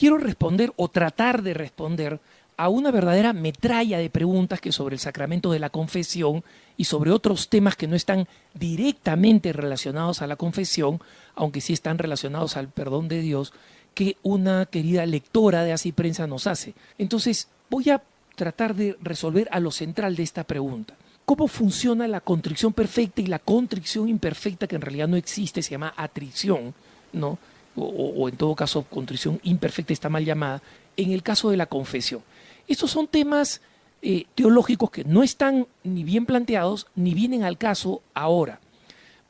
quiero responder o tratar de responder a una verdadera metralla de preguntas que sobre el sacramento de la confesión y sobre otros temas que no están directamente relacionados a la confesión, aunque sí están relacionados al perdón de Dios, que una querida lectora de Así Prensa nos hace. Entonces, voy a tratar de resolver a lo central de esta pregunta. ¿Cómo funciona la contrición perfecta y la contrición imperfecta, que en realidad no existe, se llama atrición, ¿no? O en todo caso, contrición imperfecta está mal llamada, en el caso de la confesión? Estos son temas teológicos que no están ni bien planteados ni vienen al caso ahora.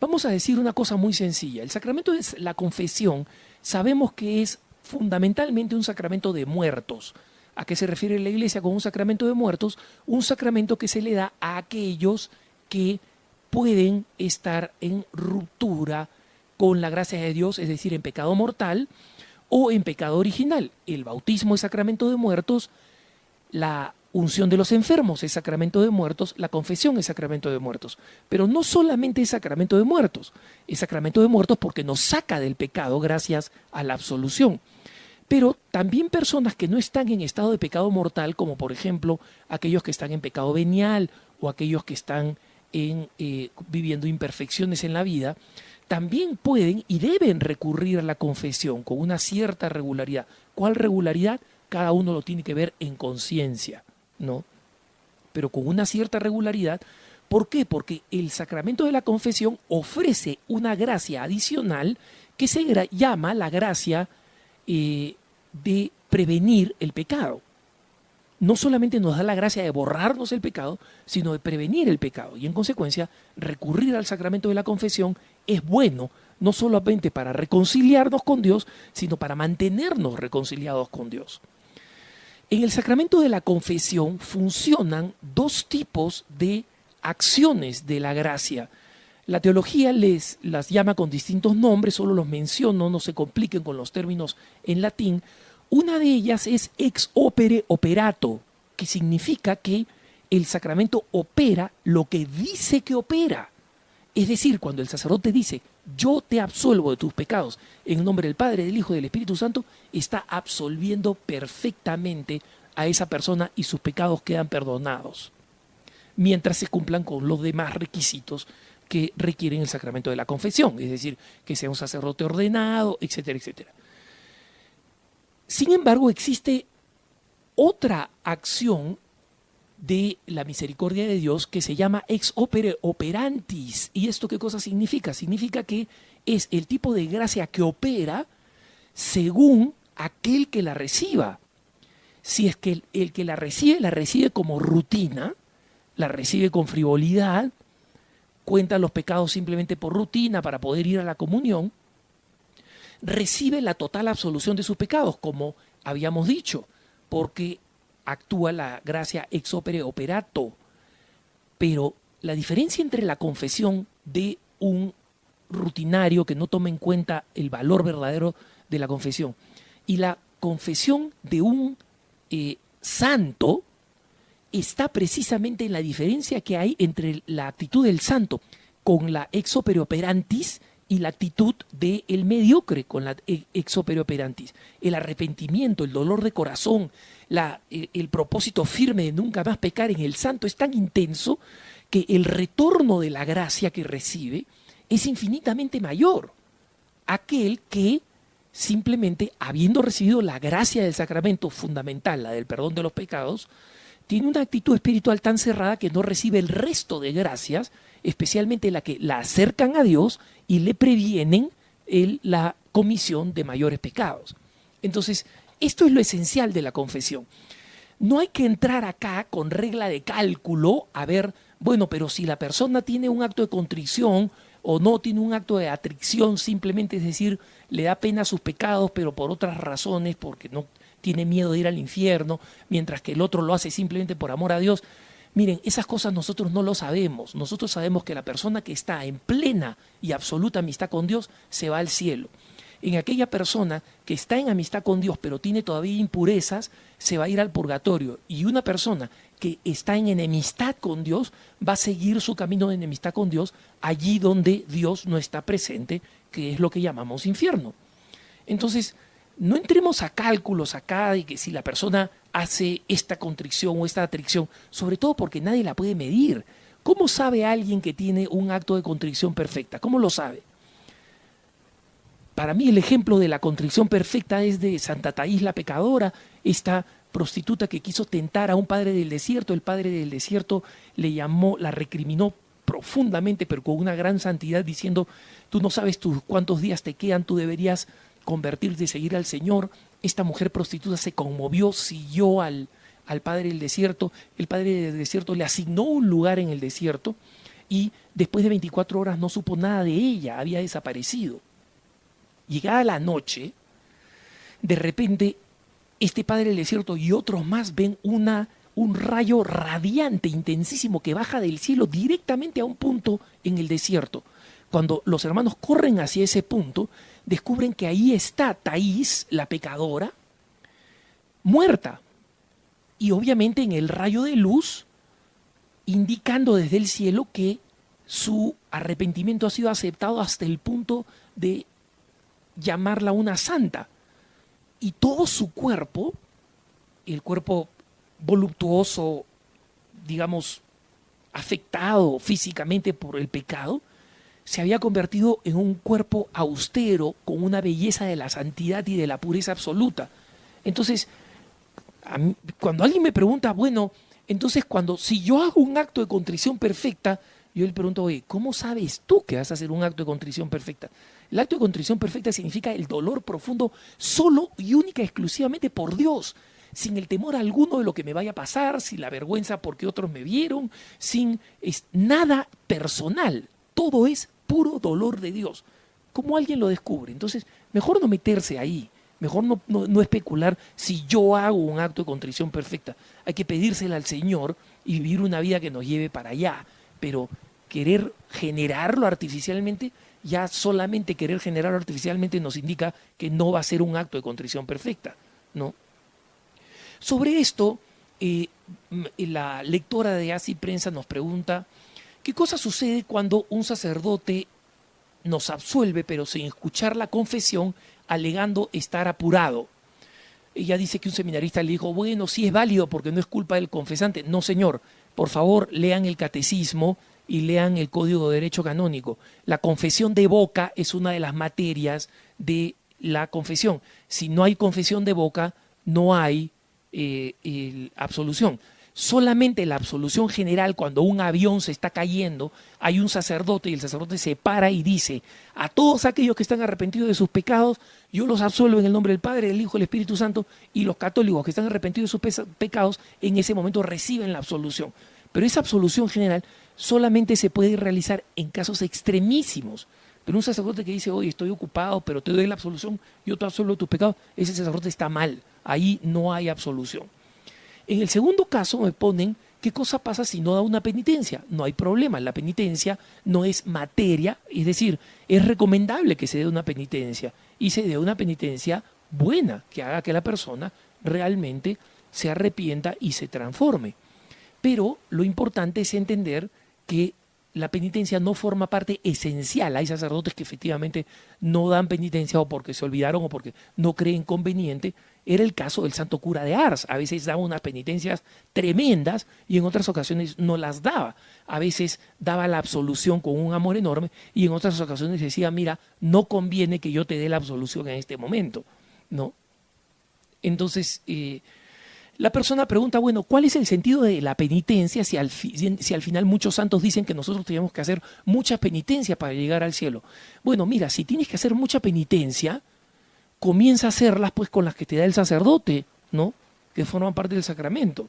Vamos a decir una cosa muy sencilla. El sacramento de la confesión sabemos que es fundamentalmente un sacramento de muertos. ¿A qué se refiere la Iglesia con un sacramento de muertos? Un sacramento que se le da a aquellos que pueden estar en ruptura con la gracia de Dios, es decir, en pecado mortal o en pecado original. El bautismo es sacramento de muertos, la unción de los enfermos es sacramento de muertos, la confesión es sacramento de muertos. Pero no solamente es sacramento de muertos porque nos saca del pecado gracias a la absolución. Pero también personas que no están en estado de pecado mortal, como por ejemplo aquellos que están en pecado venial o aquellos que están viviendo imperfecciones en la vida, también pueden y deben recurrir a la confesión con una cierta regularidad. ¿Cuál regularidad? Cada uno lo tiene que ver en conciencia, ¿no? Pero con una cierta regularidad. ¿Por qué? Porque el sacramento de la confesión ofrece una gracia adicional que se llama la gracia de prevenir el pecado. No solamente nos da la gracia de borrarnos el pecado, sino de prevenir el pecado. Y en consecuencia, recurrir al sacramento de la confesión es bueno, no solamente para reconciliarnos con Dios, sino para mantenernos reconciliados con Dios. En el sacramento de la confesión funcionan dos tipos de acciones de la gracia. La teología las llama con distintos nombres, solo los menciono, no se compliquen con los términos en latín. Una de ellas es ex opere operato, que significa que el sacramento opera lo que dice que opera. Es decir, cuando el sacerdote dice, yo te absuelvo de tus pecados, en nombre del Padre, del Hijo y del Espíritu Santo, está absolviendo perfectamente a esa persona y sus pecados quedan perdonados, mientras se cumplan con los demás requisitos que requieren el sacramento de la confesión, es decir, que sea un sacerdote ordenado, etcétera, etcétera. Sin embargo, existe otra acción de la misericordia de Dios que se llama ex opere operantis. ¿Y esto qué cosa significa? Significa que es el tipo de gracia que opera según aquel que la reciba. Si es que el que la recibe como rutina, la recibe con frivolidad, cuenta los pecados simplemente por rutina para poder ir a la comunión, recibe la total absolución de sus pecados, como habíamos dicho, porque actúa la gracia ex opere operato. Pero la diferencia entre la confesión de un rutinario que no toma en cuenta el valor verdadero de la confesión y la confesión de un santo está precisamente en la diferencia que hay entre la actitud del santo con la ex opere operantis y la actitud del mediocre con la ex opere operantis. El arrepentimiento, el dolor de corazón, el propósito firme de nunca más pecar en el santo es tan intenso que el retorno de la gracia que recibe es infinitamente mayor. Aquel que simplemente, habiendo recibido la gracia del sacramento fundamental, la del perdón de los pecados, tiene una actitud espiritual tan cerrada que no recibe el resto de gracias, especialmente la que la acercan a Dios y le previenen la comisión de mayores pecados. Entonces, esto es lo esencial de la confesión. No hay que entrar acá con regla de cálculo a ver, bueno, pero si la persona tiene un acto de contrición o no tiene un acto de atrición, simplemente es decir, le da pena a sus pecados, pero por otras razones, porque no tiene miedo de ir al infierno, mientras que el otro lo hace simplemente por amor a Dios. Miren, esas cosas nosotros no lo sabemos. Nosotros sabemos que la persona que está en plena y absoluta amistad con Dios se va al cielo. En aquella persona que está en amistad con Dios pero tiene todavía impurezas, se va a ir al purgatorio. Y una persona que está en enemistad con Dios va a seguir su camino de enemistad con Dios allí donde Dios no está presente, que es lo que llamamos infierno. Entonces, no entremos a cálculos acá de que si la persona hace esta contrición o esta atrición, sobre todo porque nadie la puede medir. ¿Cómo sabe alguien que tiene un acto de contrición perfecta? ¿Cómo lo sabe? Para mí el ejemplo de la contrición perfecta es de Santa Taís la pecadora, esta prostituta que quiso tentar a un padre del desierto. El padre del desierto le llamó, la recriminó profundamente, pero con una gran santidad, diciendo: tú no sabes cuántos días te quedan, tú deberías convertirte y seguir al Señor. Esta mujer prostituta se conmovió, siguió al padre del desierto. El padre del desierto le asignó un lugar en el desierto y después de 24 horas no supo nada de ella, había desaparecido. Llegada la noche, de repente este padre del desierto y otros más ven un rayo radiante, intensísimo, que baja del cielo directamente a un punto en el desierto. Cuando los hermanos corren hacia ese punto, descubren que ahí está Taís, la pecadora, muerta. Y obviamente en el rayo de luz, indicando desde el cielo que su arrepentimiento ha sido aceptado hasta el punto de llamarla una santa. Y todo su cuerpo, el cuerpo voluptuoso, digamos, afectado físicamente por el pecado, se había convertido en un cuerpo austero, con una belleza de la santidad y de la pureza absoluta. Entonces, cuando alguien me pregunta, bueno, entonces si yo hago un acto de contrición perfecta, yo le pregunto: oye, ¿cómo sabes tú que vas a hacer un acto de contrición perfecta? El acto de contrición perfecta significa el dolor profundo solo y única exclusivamente por Dios, sin el temor alguno de lo que me vaya a pasar, sin la vergüenza porque otros me vieron, sin nada personal. Todo es puro dolor de Dios. ¿Cómo alguien lo descubre? Entonces, mejor no meterse ahí, mejor no especular si yo hago un acto de contrición perfecta. Hay que pedírsela al Señor y vivir una vida que nos lleve para allá, pero querer generarlo artificialmente, ya solamente querer generarlo artificialmente nos indica que no va a ser un acto de contrición perfecta, ¿no? Sobre esto, la lectora de Así Prensa nos pregunta: ¿qué cosa sucede cuando un sacerdote nos absuelve pero sin escuchar la confesión, alegando estar apurado? Ella dice que un seminarista le dijo: bueno, sí es válido porque no es culpa del confesante. No, señor, por favor, lean el catecismo y lean el Código de Derecho Canónico. La confesión de boca es una de las materias de la confesión. Si no hay confesión de boca, no hay absolución. Solamente la absolución general, cuando un avión se está cayendo, hay un sacerdote y el sacerdote se para y dice: a todos aquellos que están arrepentidos de sus pecados, yo los absuelvo en el nombre del Padre, del Hijo y del Espíritu Santo. Y los católicos que están arrepentidos de sus pecados, en ese momento reciben la absolución. Pero esa absolución general solamente se puede realizar en casos extremísimos. Pero un sacerdote que dice: oye, estoy ocupado, pero te doy la absolución, yo te absuelvo tus pecados, ese sacerdote está mal. Ahí no hay absolución. En el segundo caso me ponen: ¿qué cosa pasa si no da una penitencia? No hay problema, la penitencia no es materia, es decir, es recomendable que se dé una penitencia, y se dé una penitencia buena, que haga que la persona realmente se arrepienta y se transforme. Pero lo importante es entender que la penitencia no forma parte esencial. Hay sacerdotes que efectivamente no dan penitencia o porque se olvidaron o porque no creen conveniente. Era el caso del santo cura de Ars. A veces daba unas penitencias tremendas y en otras ocasiones no las daba. A veces daba la absolución con un amor enorme y en otras ocasiones decía: mira, no conviene que yo te dé la absolución en este momento, ¿no? Entonces, la persona pregunta: bueno, ¿cuál es el sentido de la penitencia si al final muchos santos dicen que nosotros tenemos que hacer mucha penitencia para llegar al cielo? Bueno, mira, si tienes que hacer mucha penitencia, comienza a hacerlas pues con las que te da el sacerdote, ¿no? Que forman parte del sacramento.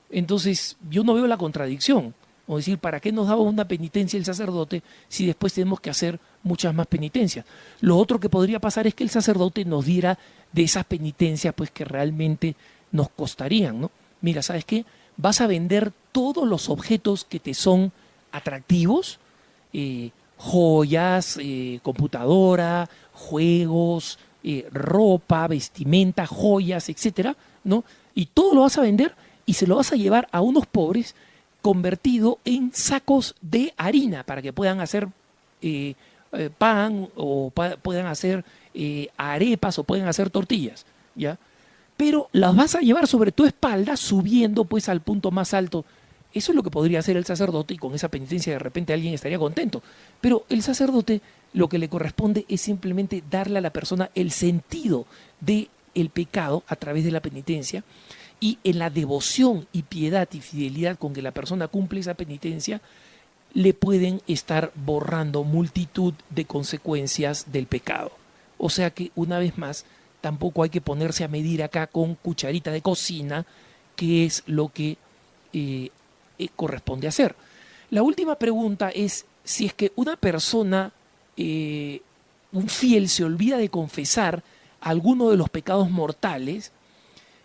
Entonces, yo no veo la contradicción. O decir, ¿para qué nos daba una penitencia el sacerdote si después tenemos que hacer muchas más penitencias? Lo otro que podría pasar es que el sacerdote nos diera de esas penitencias pues que realmente nos costarían, ¿no? Mira, ¿sabes qué? Vas a vender todos los objetos que te son atractivos, joyas, computadora, juegos, ropa, vestimenta, joyas, etcétera, ¿no? Y todo lo vas a vender y se lo vas a llevar a unos pobres convertido en sacos de harina para que puedan hacer pan o puedan hacer arepas o pueden hacer tortillas, ¿ya? Pero las vas a llevar sobre tu espalda subiendo pues al punto más alto. Eso es lo que podría hacer el sacerdote y con esa penitencia de repente alguien estaría contento. Pero el sacerdote lo que le corresponde es simplemente darle a la persona el sentido del pecado a través de la penitencia y en la devoción y piedad y fidelidad con que la persona cumple esa penitencia le pueden estar borrando multitud de consecuencias del pecado. O sea que una vez más tampoco hay que ponerse a medir acá con cucharita de cocina qué es lo que corresponde hacer. La última pregunta es si es que una persona, un fiel, se olvida de confesar alguno de los pecados mortales,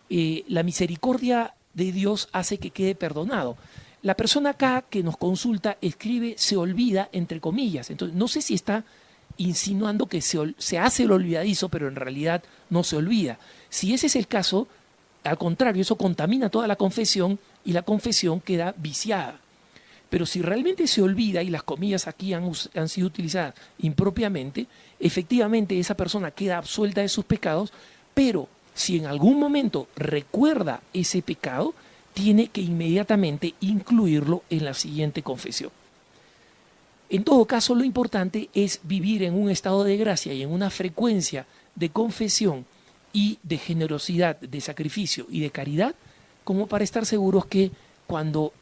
la misericordia de Dios hace que quede perdonado. La persona acá que nos consulta escribe se olvida entre comillas, entonces no sé si está insinuando que se hace el olvidadizo, pero en realidad no se olvida. Si ese es el caso, al contrario, eso contamina toda la confesión y la confesión queda viciada. Pero si realmente se olvida, y las comillas aquí han sido utilizadas impropiamente, efectivamente esa persona queda absuelta de sus pecados, pero si en algún momento recuerda ese pecado, tiene que inmediatamente incluirlo en la siguiente confesión. En todo caso, lo importante es vivir en un estado de gracia y en una frecuencia de confesión y de generosidad, de sacrificio y de caridad, como para estar seguros que cuando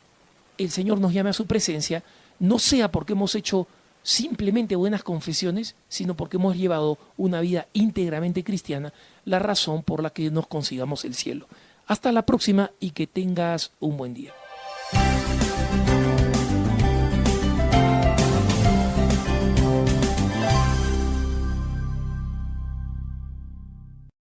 el Señor nos llame a su presencia, no sea porque hemos hecho simplemente buenas confesiones, sino porque hemos llevado una vida íntegramente cristiana, la razón por la que nos consigamos el cielo. Hasta la próxima y que tengas un buen día.